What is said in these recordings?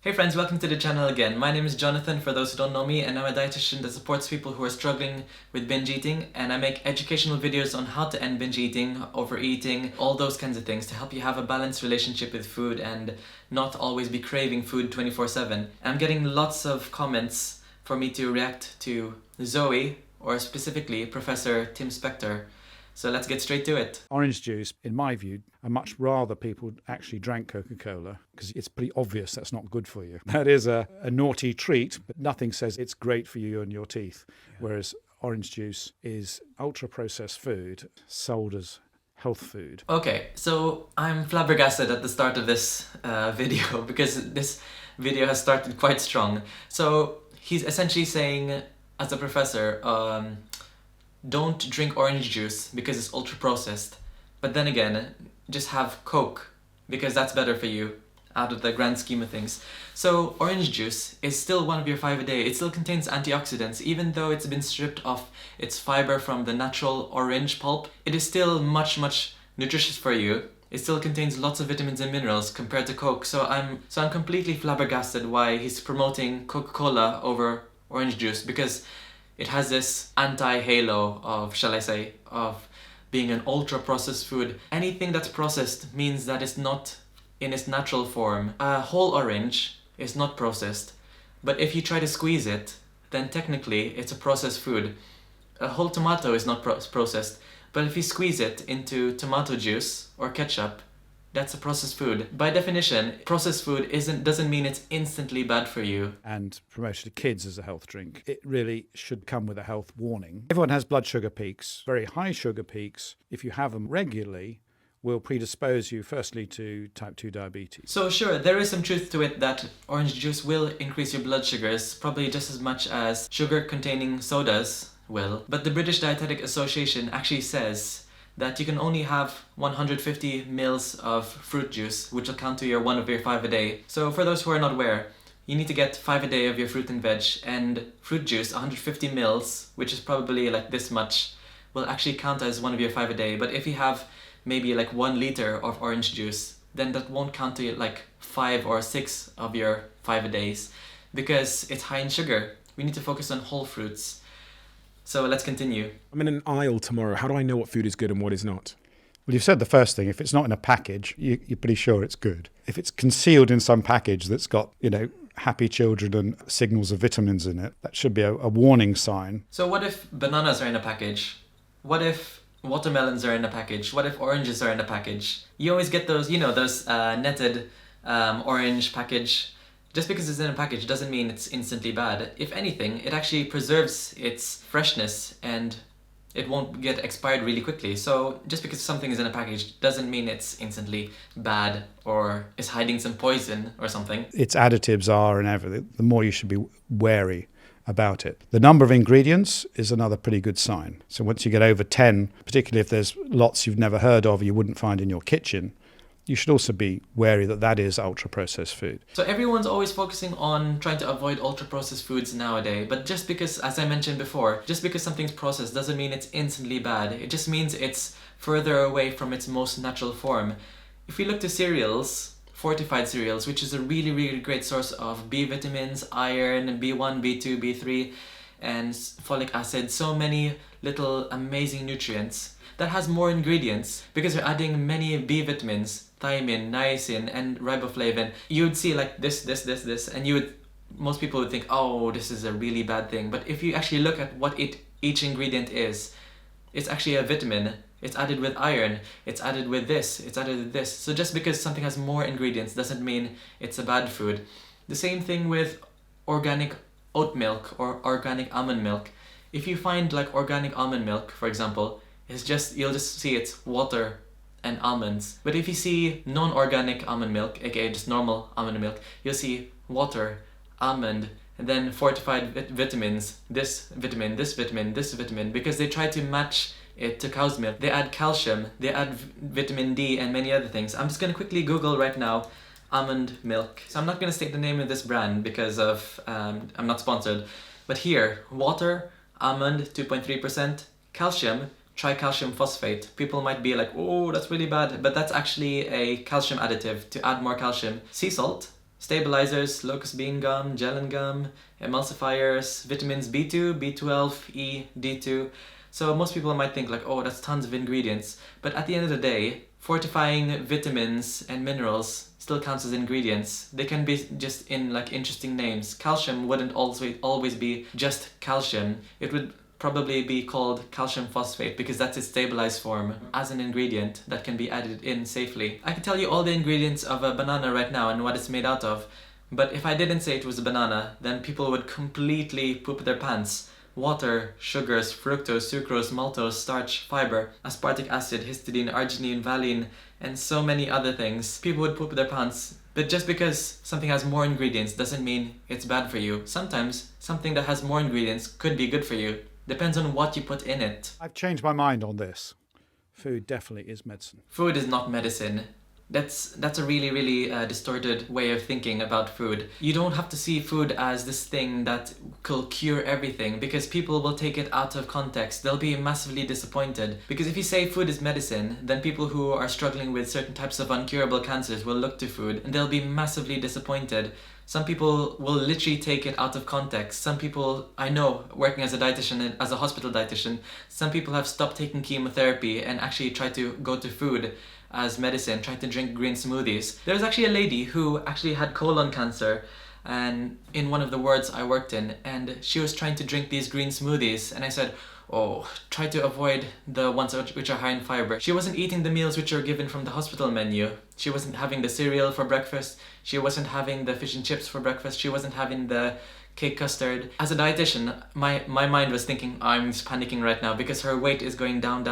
Hey friends, welcome to the channel again. My name is Jonathan, for those who don't know me, and I'm a dietitian that supports people who are struggling with binge eating, and I make educational videos on how to end binge eating, overeating, all those kinds of things to help you have a balanced relationship with food and not always be craving food 24/7. I'm getting lots of comments for me to react to ZOE, or specifically Professor Tim Spector. So let's get straight to it. Orange juice, in my view, I much rather people actually drank Coca-Cola because it's pretty obvious that's not good for you. That is a naughty treat, but nothing says it's great for you and your teeth. Whereas orange juice is ultra-processed food sold as health food. Okay, so I'm flabbergasted at the start of this video because this video has started quite strong. So he's essentially saying, as a professor, don't drink orange juice because it's ultra processed, but then again, just have Coke because that's better for you out of the grand scheme of things. So orange juice is still one of your 5 a day. It still contains antioxidants, even though it's been stripped of its fiber from the natural orange pulp. It is still much nutritious for you. It still contains lots of vitamins and minerals compared to Coke. So I'm completely flabbergasted why he's promoting Coca-Cola over orange juice, because it has this anti-halo of, shall I say, of being an ultra-processed food. Anything that's processed means that it's not in its natural form. A whole orange is not processed, but if you try to squeeze it, then technically it's a processed food. A whole tomato is not processed, but if you squeeze it into tomato juice or ketchup, that's a processed food. By definition, processed food doesn't mean it's instantly bad for you. And promoted to kids as a health drink, it really should come with a health warning. Everyone has blood sugar peaks. Very high sugar peaks, if you have them regularly, will predispose you firstly to type 2 diabetes. So sure, there is some truth to it that orange juice will increase your blood sugars, probably just as much as sugar-containing sodas will. But the British Dietetic Association actually says that you can only have 150 mils of fruit juice, which will count to your 1 of your 5 a day. So for those who are not aware, you need to get 5 a day of your fruit and veg, and fruit juice, 150 mils, which is probably like this much, will actually count as 1 of your 5 a day. But if you have maybe like 1 liter of orange juice, then that won't count to like 5 or 6 of your 5 a days, because it's high in sugar. We need to focus on whole fruits. So let's continue. I'm in an aisle tomorrow. How do I know what food is good and what is not? Well, you've said the first thing. If it's not in a package, you're pretty sure it's good. If it's concealed in some package that's got, happy children and signals of vitamins in it, that should be a warning sign. So what if bananas are in a package? What if watermelons are in a package? What if oranges are in a package? You always get those, those netted orange package. Just because it's in a package doesn't mean it's instantly bad. If anything, it actually preserves its freshness and it won't get expired really quickly. So just because something is in a package doesn't mean it's instantly bad or is hiding some poison or something. Its additives are and everything. The more you should be wary about it. The number of ingredients is another pretty good sign. So once you get over 10, particularly if there's lots you've never heard of you wouldn't find in your kitchen, you should also be wary that that is ultra-processed food. So everyone's always focusing on trying to avoid ultra-processed foods nowadays, but just because, as I mentioned before, just because something's processed doesn't mean it's instantly bad. It just means it's further away from its most natural form. If we look to cereals, fortified cereals, which is a really great source of B vitamins, iron, B1, B2, B3, and folic acid, so many little amazing nutrients, that has more ingredients because you're adding many B vitamins, thiamine, niacin, and riboflavin. You would see like this, and most people would think, oh, this is a really bad thing. But if you actually look at what each ingredient is, it's actually a vitamin. It's added with iron, it's added with this, it's added with this. So just because something has more ingredients doesn't mean it's a bad food. The same thing with organic oat milk or organic almond milk. If you find like organic almond milk, for example, you'll just see it's water and almonds. But if you see non-organic almond milk, aka just normal almond milk, you'll see water, almond, and then fortified vitamins, this vitamin, this vitamin, this vitamin, because they try to match it to cow's milk. They add calcium, they add vitamin D and many other things. I'm just gonna quickly Google right now almond milk. So I'm not gonna state the name of this brand because of I'm not sponsored. But here, water, almond, 2.3%, calcium, tricalcium phosphate. People might be like, oh, that's really bad, but that's actually a calcium additive to add more calcium. Sea salt, stabilizers, locust bean gum, gellan gum, emulsifiers, vitamins B2, B12, E, D2. So most people might think like, oh, that's tons of ingredients. But at the end of the day, fortifying vitamins and minerals still counts as ingredients. They can be just in like interesting names. Calcium wouldn't always be just calcium. It would probably be called calcium phosphate because that's its stabilized form as an ingredient that can be added in safely. I can tell you all the ingredients of a banana right now and what it's made out of, but if I didn't say it was a banana, then people would completely poop their pants. Water, sugars, fructose, sucrose, maltose, starch, fiber, aspartic acid, histidine, arginine, valine, and so many other things. People would poop their pants. But just because something has more ingredients doesn't mean it's bad for you. Sometimes something that has more ingredients could be good for you. Depends on what you put in it. I've changed my mind on this. Food definitely is medicine. Food is not medicine. That's a really distorted way of thinking about food. You don't have to see food as this thing that will cure everything, because people will take it out of context. They'll be massively disappointed. Because if you say food is medicine, then people who are struggling with certain types of uncurable cancers will look to food and they'll be massively disappointed. Some people will literally take it out of context. Some people, I know, working as a dietitian, as a hospital dietitian, some people have stopped taking chemotherapy and actually try to go to food as medicine, trying to drink green smoothies. There was actually a lady who actually had colon cancer, and in one of the wards I worked in, and she was trying to drink these green smoothies, and I said, oh, try to avoid the ones which are high in fiber. She wasn't eating the meals which are given from the hospital menu. She wasn't having the cereal for breakfast. She wasn't having the fish and chips for breakfast. She wasn't having the cake custard. As a dietitian, my mind was thinking, I'm just panicking right now because her weight is going down.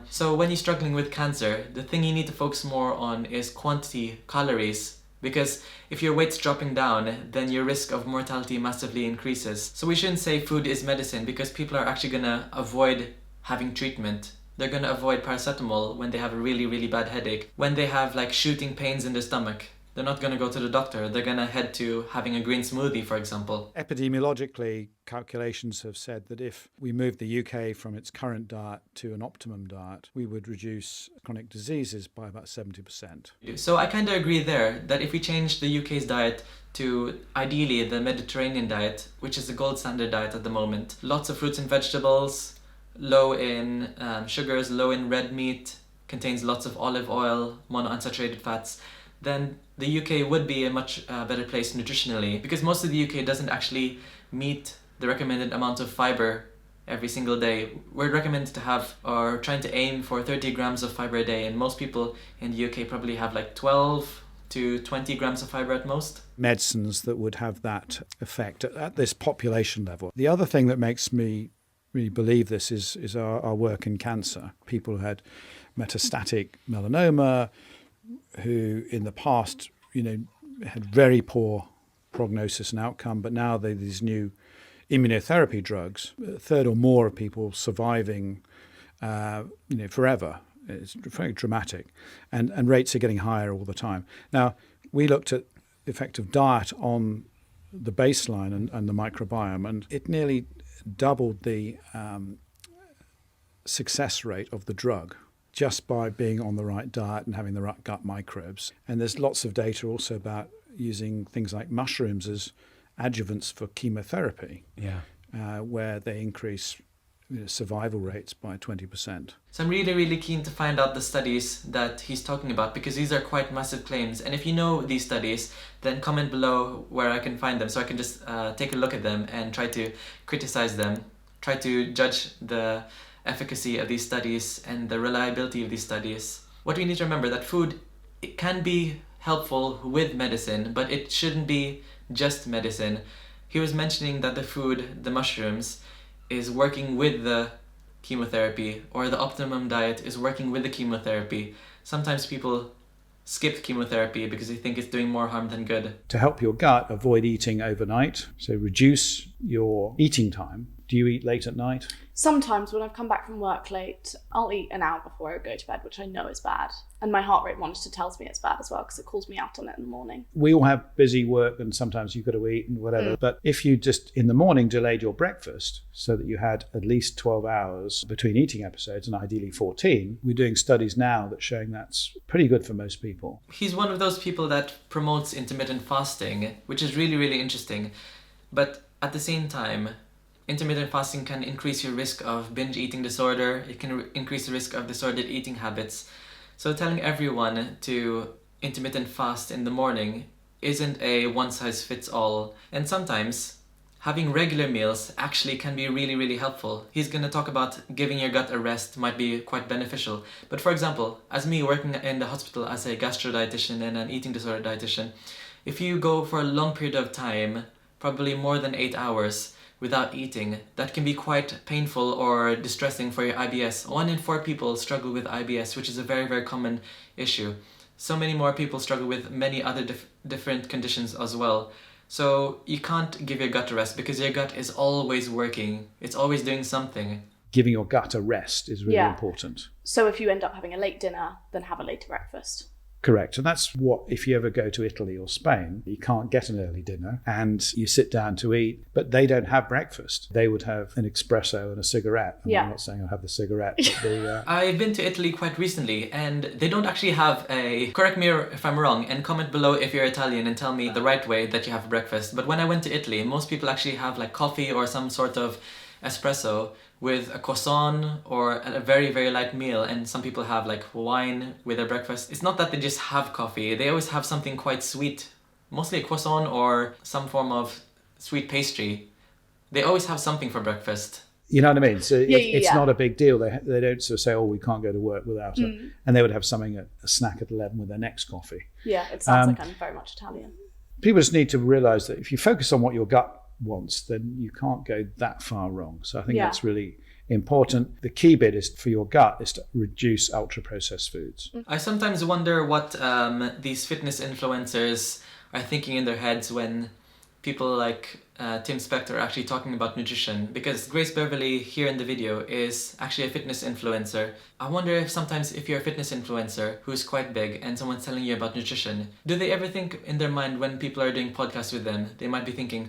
So when you're struggling with cancer, the thing you need to focus more on is quantity, calories. Because if your weight's dropping down, then your risk of mortality massively increases. So we shouldn't say food is medicine, because people are actually gonna avoid having treatment. They're gonna avoid paracetamol when they have a really bad headache. When they have like shooting pains in their stomach, they're not gonna go to the doctor. They're gonna head to having a green smoothie, for example. Epidemiologically, calculations have said that if we moved the UK from its current diet to an optimum diet, we would reduce chronic diseases by about 70%. So I kind of agree there that if we change the UK's diet to ideally the Mediterranean diet, which is the gold standard diet at the moment, lots of fruits and vegetables, low in sugars, low in red meat, contains lots of olive oil, monounsaturated fats, then the UK would be a much better place nutritionally, because most of the UK doesn't actually meet the recommended amount of fiber every single day. We're recommended to have, or trying to aim for 30 grams of fiber a day, and most people in the UK probably have like 12 to 20 grams of fiber at most. Medicines that would have that effect at this population level. The other thing that makes me really believe this is our work in cancer. People who had metastatic melanoma, who in the past, had very poor prognosis and outcome, but now these new immunotherapy drugs, a third or more of people surviving, forever. It's very dramatic, and rates are getting higher all the time. Now, we looked at the effect of diet on the baseline and the microbiome, and it nearly doubled the success rate of the drug just by being on the right diet and having the right gut microbes. And there's lots of data also about using things like mushrooms as adjuvants for chemotherapy, where they increase survival rates by 20%. So I'm really keen to find out the studies that he's talking about, because these are quite massive claims. And if you know these studies, then comment below where I can find them, so I can just take a look at them and try to criticize them, try to judge the efficacy of these studies and the reliability of these studies. What we need to remember, that food, it can be helpful with medicine, but it shouldn't be just medicine. He was mentioning that the food, the mushrooms, is working with the chemotherapy, or the optimum diet is working with the chemotherapy. Sometimes people skip chemotherapy because they think it's doing more harm than good. To help your gut, avoid eating overnight, so reduce your eating time. Do you eat late at night? Sometimes when I've come back from work late, I'll eat an hour before I go to bed, which I know is bad. And my heart rate monitor tells me it's bad as well because it calls me out on it in the morning. We all have busy work and sometimes you've got to eat and whatever. But if you just in the morning delayed your breakfast so that you had at least 12 hours between eating episodes and ideally 14, we're doing studies now that's showing that's pretty good for most people. He's one of those people that promotes intermittent fasting, which is really, really interesting. But at the same time, intermittent fasting can increase your risk of binge eating disorder. It can increase the risk of disordered eating habits. So telling everyone to intermittent fast in the morning isn't a one-size-fits-all. And sometimes having regular meals actually can be really, really helpful. He's going to talk about giving your gut a rest might be quite beneficial. But for example, as me working in the hospital as a gastro dietitian and an eating disorder dietitian, if you go for a long period of time, probably more than 8 hours, without eating, that can be quite painful or distressing for your IBS. 1 in 4 people struggle with IBS, which is a very, very common issue. So many more people struggle with many other different conditions as well. So you can't give your gut a rest because your gut is always working. It's always doing something. Giving your gut a rest is really important. So if you end up having a late dinner, then have a later breakfast. Correct. And that's what, if you ever go to Italy or Spain, you can't get an early dinner and you sit down to eat, but they don't have breakfast. They would have an espresso and a cigarette. I'm not saying I'll have the cigarette. But I've been to Italy quite recently and they don't actually have correct me if I'm wrong and comment below if you're Italian and tell me the right way that you have breakfast. But when I went to Italy, most people actually have like coffee or some sort of espresso with a croissant or a very, very light meal, and some people have like wine with their breakfast. It's not that they just have coffee, they always have something quite sweet, mostly a croissant or some form of sweet pastry. They always have something for breakfast. You know what I mean? So it's not a big deal. They don't sort of say, oh, we can't go to work without it. And they would have something, a snack at 11 with their next coffee. Yeah, it sounds like I'm very much Italian. People just need to realise that if you focus on what your gut wants, then you can't go that far wrong. So I think that's really important. The key bit is for your gut is to reduce ultra processed foods. I sometimes wonder what these fitness influencers are thinking in their heads when people like Tim Spector are actually talking about nutrition, because Grace Beverly here in the video is actually a fitness influencer. I wonder if sometimes if you're a fitness influencer who's quite big and someone's telling you about nutrition, do they ever think in their mind when people are doing podcasts with them, they might be thinking,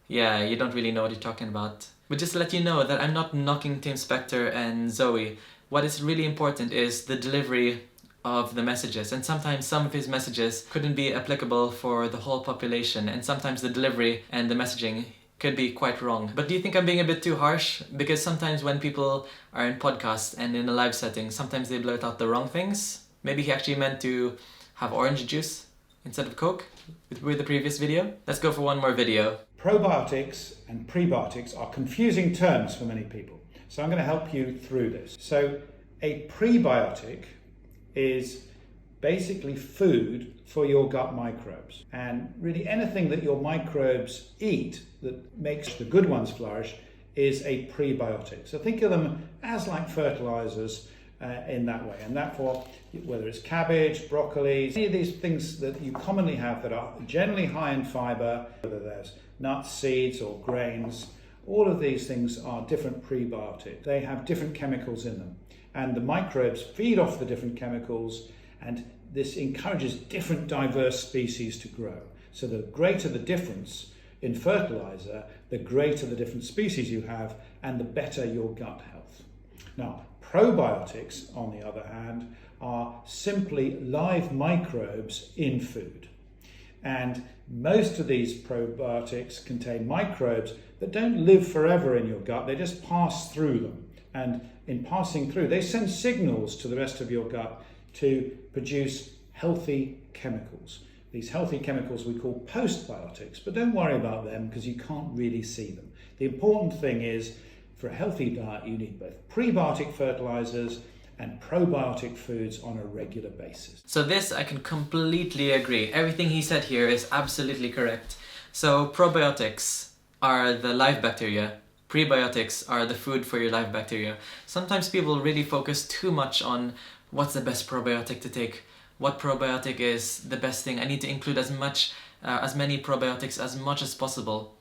yeah, you don't really know what you're talking about. But just to let you know that I'm not knocking Tim Spector and ZOE. What is really important is the delivery of the messages. And sometimes some of his messages couldn't be applicable for the whole population. And sometimes the delivery and the messaging could be quite wrong. But do you think I'm being a bit too harsh? Because sometimes when people are in podcasts and in a live setting, sometimes they blurt out the wrong things. Maybe he actually meant to have orange juice instead of Coke with the previous video. Let's go for one more video. Probiotics and prebiotics are confusing terms for many people. So I'm going to help you through this. So a prebiotic is basically food for your gut microbes. And really anything that your microbes eat that makes the good ones flourish is a prebiotic. So think of them as like fertilizers in that way. And therefore, whether it's cabbage, broccoli, any of these things that you commonly have that are generally high in fiber, whether there's nuts, seeds or grains, all of these things are different prebiotics. They have different chemicals in them. And the microbes feed off the different chemicals, and this encourages different diverse species to grow. So the greater the difference in fertilizer, the greater the different species you have, and the better your gut health. Now, probiotics, on the other hand, are simply live microbes in food. And most of these probiotics contain microbes that don't live forever in your gut, they just pass through them. And in passing through, they send signals to the rest of your gut to produce healthy chemicals. These healthy chemicals we call postbiotics, but don't worry about them because you can't really see them. The important thing is, for a healthy diet, you need both prebiotic fertilizers and probiotic foods on a regular basis. So this I can completely agree. Everything he said here is absolutely correct. So probiotics are the live bacteria. Prebiotics are the food for your live bacteria. Sometimes people really focus too much on what's the best probiotic to take, what probiotic is the best thing. I need to include as many probiotics as much as possible.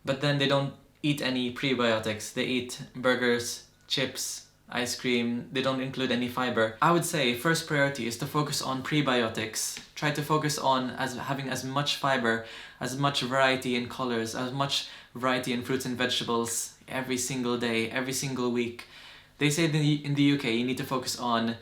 But then they don't eat any prebiotics. They eat burgers, chips, ice cream, they don't include any fiber. I would say first priority is to focus on prebiotics. Try to focus on having as much fiber, as much variety in colors, as much variety in fruits and vegetables every single day, every single week. They say that in the UK you need to focus on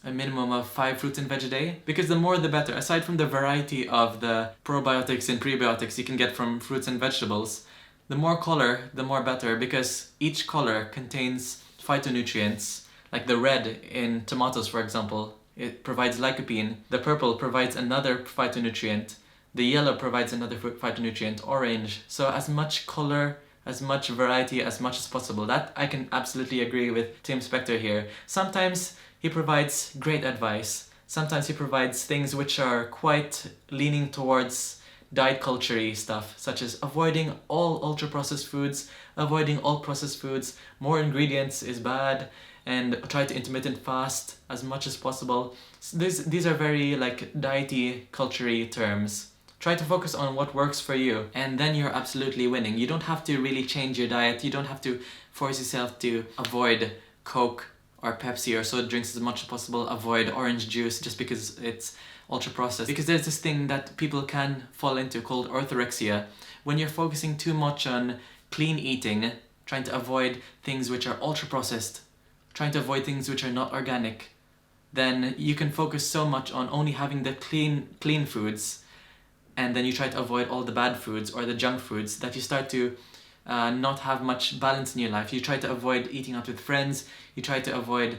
a minimum of 5 fruits and veg a day, because the more the better. Aside from the variety of the probiotics and prebiotics you can get from fruits and vegetables, the more color, the more better, because each color contains phytonutrients. Like the red in tomatoes, for example, it provides lycopene. The purple provides another phytonutrient. The yellow provides another phytonutrient, orange. So as much color, as much variety, as much as possible. That I can absolutely agree with Tim Spector here. Sometimes he provides great advice. Sometimes he provides things which are quite leaning towards diet culture-y stuff, such as avoiding all ultra-processed foods, avoiding all processed foods, more ingredients is bad, and try to intermittent fast as much as possible. So these are very like diety culture-y terms. Try to focus on what works for you, and then you're absolutely winning. You don't have to really change your diet. You don't have to force yourself to avoid Coke or Pepsi or soda drinks as much as possible. Avoid orange juice just because it's ultra-processed. Because there's this thing that people can fall into called orthorexia. When you're focusing too much on clean eating, trying to avoid things which are ultra-processed, trying to avoid things which are not organic, then you can focus so much on only having the clean foods, and then you try to avoid all the bad foods or the junk foods, that you start to not have much balance in your life. You try to avoid eating out with friends, you try to avoid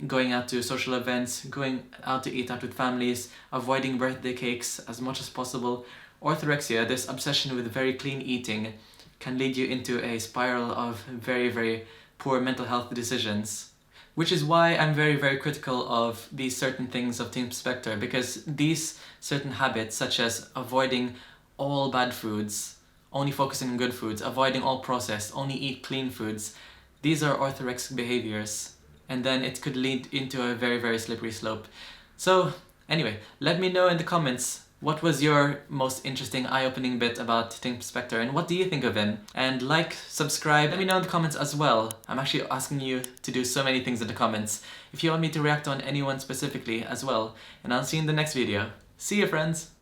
going out to social events, going out to eat out with families, avoiding birthday cakes as much as possible. Orthorexia, this obsession with very clean eating, can lead you into a spiral of very, very poor mental health decisions. Which is why I'm very, very critical of these certain things of Team Spector, because these certain habits, such as avoiding all bad foods, only focusing on good foods, avoiding all processed, only eat clean foods, these are orthorexic behaviors, and then it could lead into a very, very slippery slope. So anyway, let me know in the comments, what was your most interesting, eye-opening bit about Tim Spector, and what do you think of him? And like, subscribe, let me know in the comments as well. I'm actually asking you to do so many things in the comments. If you want me to react on anyone specifically as well, and I'll see you in the next video. See you, friends!